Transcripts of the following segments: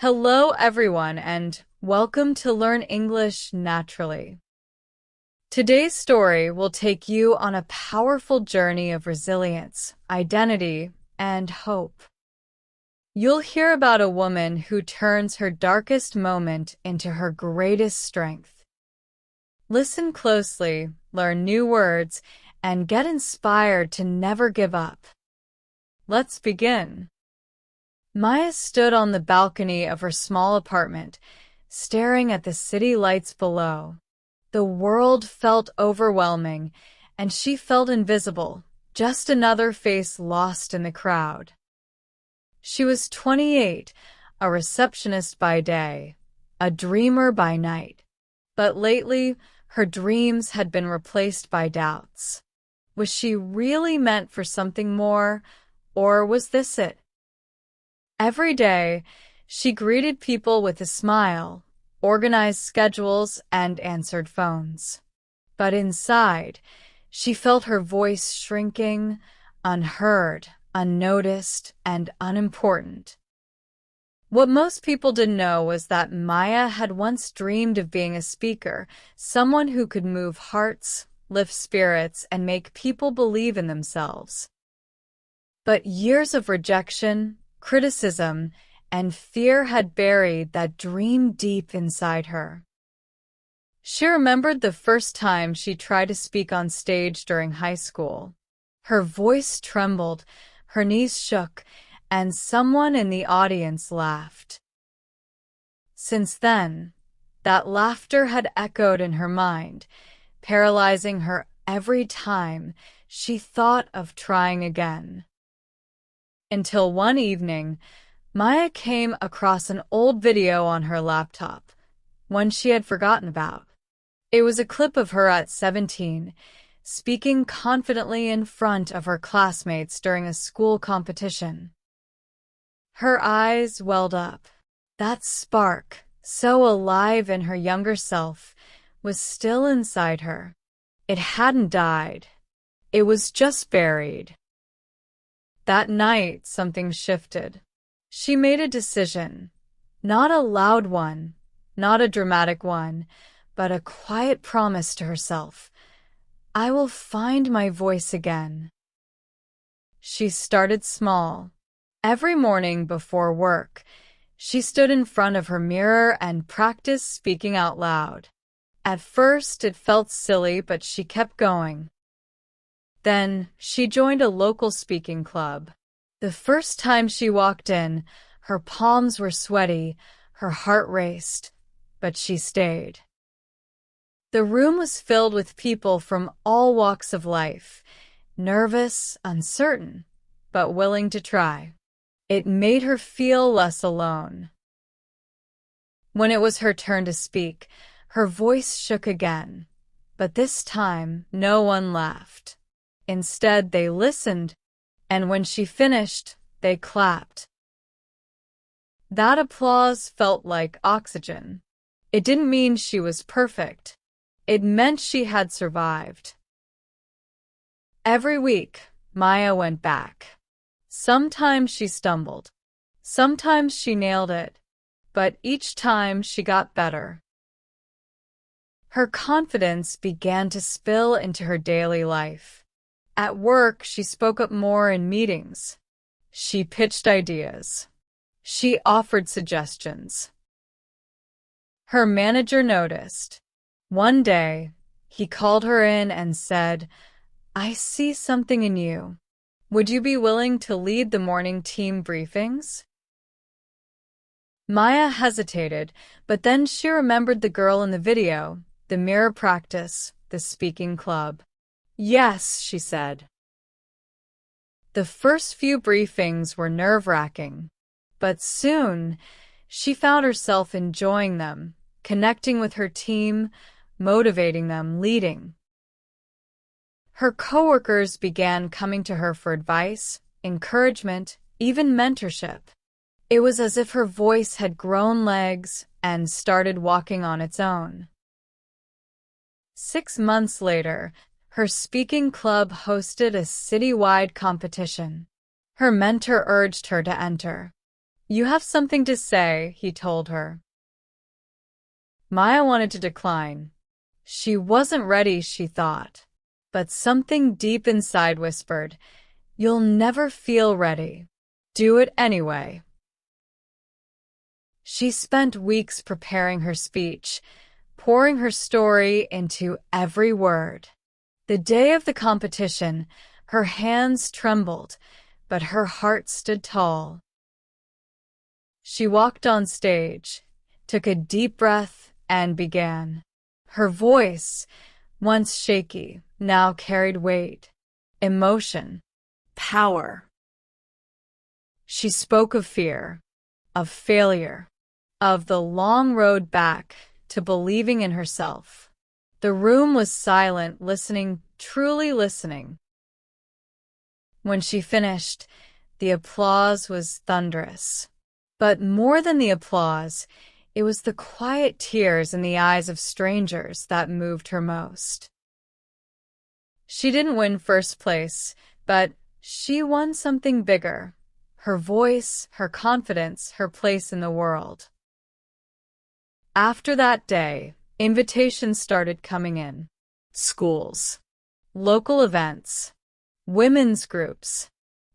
Hello, everyone, and welcome to Learn English Naturally. Today's story will take you on a powerful journey of resilience, identity, and hope. You'll hear about a woman who turns her darkest moment into her greatest strength. Listen closely, learn new words, and get inspired to never give up. Let's begin. Maya stood on the balcony of her small apartment, staring at the city lights below. The world felt overwhelming, and she felt invisible, just another face lost in the crowd. She was 28, a receptionist by day, a dreamer by night. But lately, her dreams had been replaced by doubts. Was she really meant for something more, or was this it? Every day, she greeted people with a smile, organized schedules, and answered phones. But inside, she felt her voice shrinking, unheard, unnoticed, and unimportant. What most people didn't know was that Maya had once dreamed of being a speaker, someone who could move hearts, lift spirits, and make people believe in themselves. But years of rejection, criticism, and fear had buried that dream deep inside her. She remembered the first time she tried to speak on stage during high school. Her voice trembled, her knees shook, and someone in the audience laughed. Since then, that laughter had echoed in her mind, paralyzing her every time she thought of trying again. Until one evening, Maya came across an old video on her laptop, one she had forgotten about. It was a clip of her at 17, speaking confidently in front of her classmates during a school competition. Her eyes welled up. That spark, so alive in her younger self, was still inside her. It hadn't died. It was just buried. That night, something shifted. She made a decision. Not a loud one, not a dramatic one, but a quiet promise to herself. I will find my voice again. She started small. Every morning before work, she stood in front of her mirror and practiced speaking out loud. At first, it felt silly, but she kept going. Then, she joined a local speaking club. The first time she walked in, her palms were sweaty, her heart raced, but she stayed. The room was filled with people from all walks of life, nervous, uncertain, but willing to try. It made her feel less alone. When it was her turn to speak, her voice shook again, but this time no one laughed. Instead, they listened, and when she finished, they clapped. That applause felt like oxygen. It didn't mean she was perfect. It meant she had survived. Every week, Maya went back. Sometimes she stumbled. Sometimes she nailed it. But each time she got better. Her confidence began to spill into her daily life. At work, she spoke up more in meetings. She pitched ideas. She offered suggestions. Her manager noticed. One day, he called her in and said, "I see something in you. Would you be willing to lead the morning team briefings?" Maya hesitated, but then she remembered the girl in the video, the mirror practice, the speaking club. "Yes," she said. The first few briefings were nerve-wracking, but soon she found herself enjoying them, connecting with her team, motivating them, leading. Her coworkers began coming to her for advice, encouragement, even mentorship. It was as if her voice had grown legs and started walking on its own. 6 months later, her speaking club hosted a citywide competition. Her mentor urged her to enter. You have something to say, he told her. Maya wanted to decline. She wasn't ready, she thought. But something deep inside whispered, "You'll never feel ready. Do it anyway." She spent weeks preparing her speech, pouring her story into every word. The day of the competition, her hands trembled, but her heart stood tall. She walked on stage, took a deep breath, and began. Her voice, once shaky, now carried weight, emotion, power. She spoke of fear, of failure, of the long road back to believing in herself. The room was silent, listening, truly listening. When she finished, the applause was thunderous. But more than the applause, it was the quiet tears in the eyes of strangers that moved her most. She didn't win first place, but she won something bigger. Her voice, her confidence, her place in the world. After that day, invitations started coming in. Schools, local events, women's groups.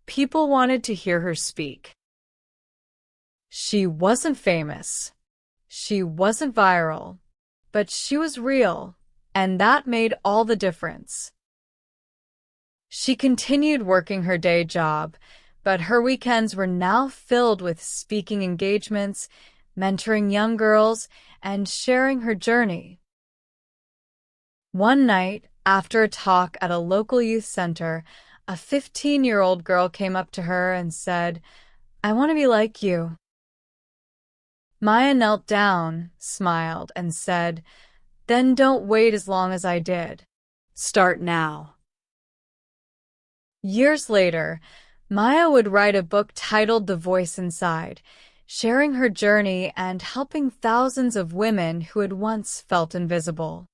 People wanted to hear her speak. She wasn't famous. She wasn't viral. But she was real, and that made all the difference. She continued working her day job, but her weekends were now filled with speaking engagements, mentoring young girls, and sharing her journey. One night, after a talk at a local youth center, a 15-year-old girl came up to her and said, "I want to be like you." Maya knelt down, smiled, and said, "Then don't wait as long as I did. Start now." Years later, Maya would write a book titled The Voice Inside, sharing her journey and helping thousands of women who had once felt invisible.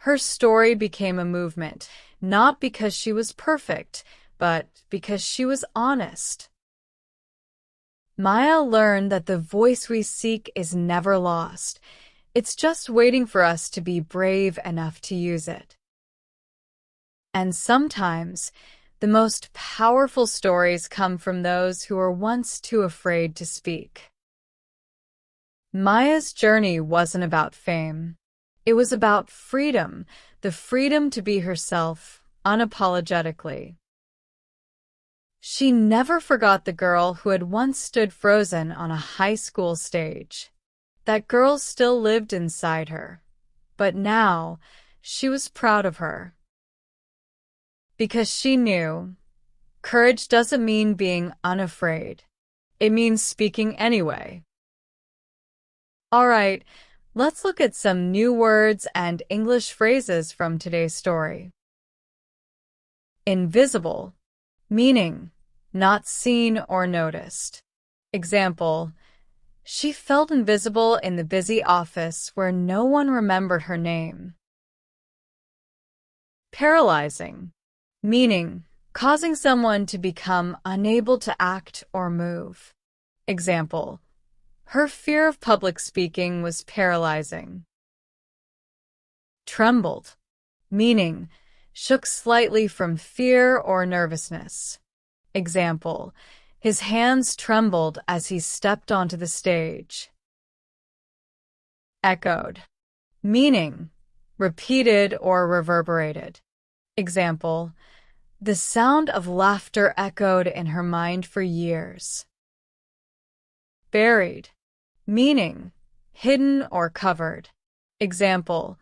Her story became a movement, not because she was perfect, but because she was honest. Maya learned that the voice we seek is never lost. It's just waiting for us to be brave enough to use it. And sometimes, the most powerful stories come from those who were once too afraid to speak. Maya's journey wasn't about fame. It was about freedom, the freedom to be herself, unapologetically. She never forgot the girl who had once stood frozen on a high school stage. That girl still lived inside her, but now she was proud of her. Because she knew, courage doesn't mean being unafraid. It means speaking anyway. All right, let's look at some new words and English phrases from today's story. Invisible, meaning not seen or noticed. Example, she felt invisible in the busy office where no one remembered her name. Paralyzing, meaning causing someone to become unable to act or move. Example, her fear of public speaking was paralyzing. Trembled, meaning shook slightly from fear or nervousness. Example, his hands trembled as he stepped onto the stage. Echoed, meaning repeated or reverberated. Example, the sound of laughter echoed in her mind for years. Buried, meaning hidden or covered. Example,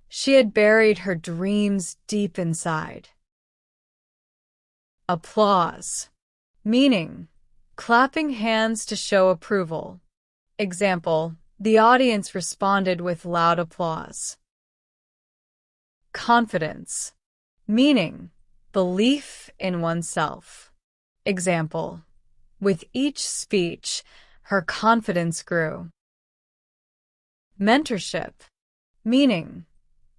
she had buried her dreams deep inside. Applause, meaning clapping hands to show approval. Example, the audience responded with loud applause. Confidence, meaning belief in oneself. Example, with each speech, her confidence grew. Mentorship, meaning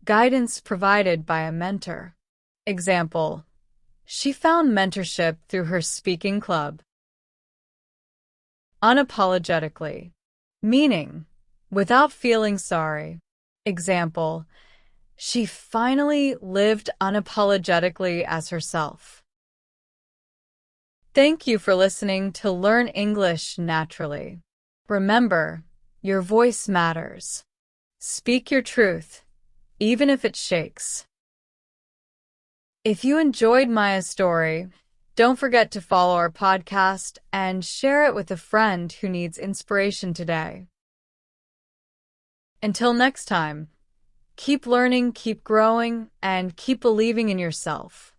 guidance provided by a mentor. Example, she found mentorship through her speaking club. unapologetically, meaning without feeling sorry. Example, she finally lived unapologetically as herself. Thank you for listening to Learn English Naturally. Remember, your voice matters. Speak your truth, even if it shakes. If you enjoyed Maya's story, don't forget to follow our podcast and share it with a friend who needs inspiration today. Until next time, keep learning, keep growing, and keep believing in yourself.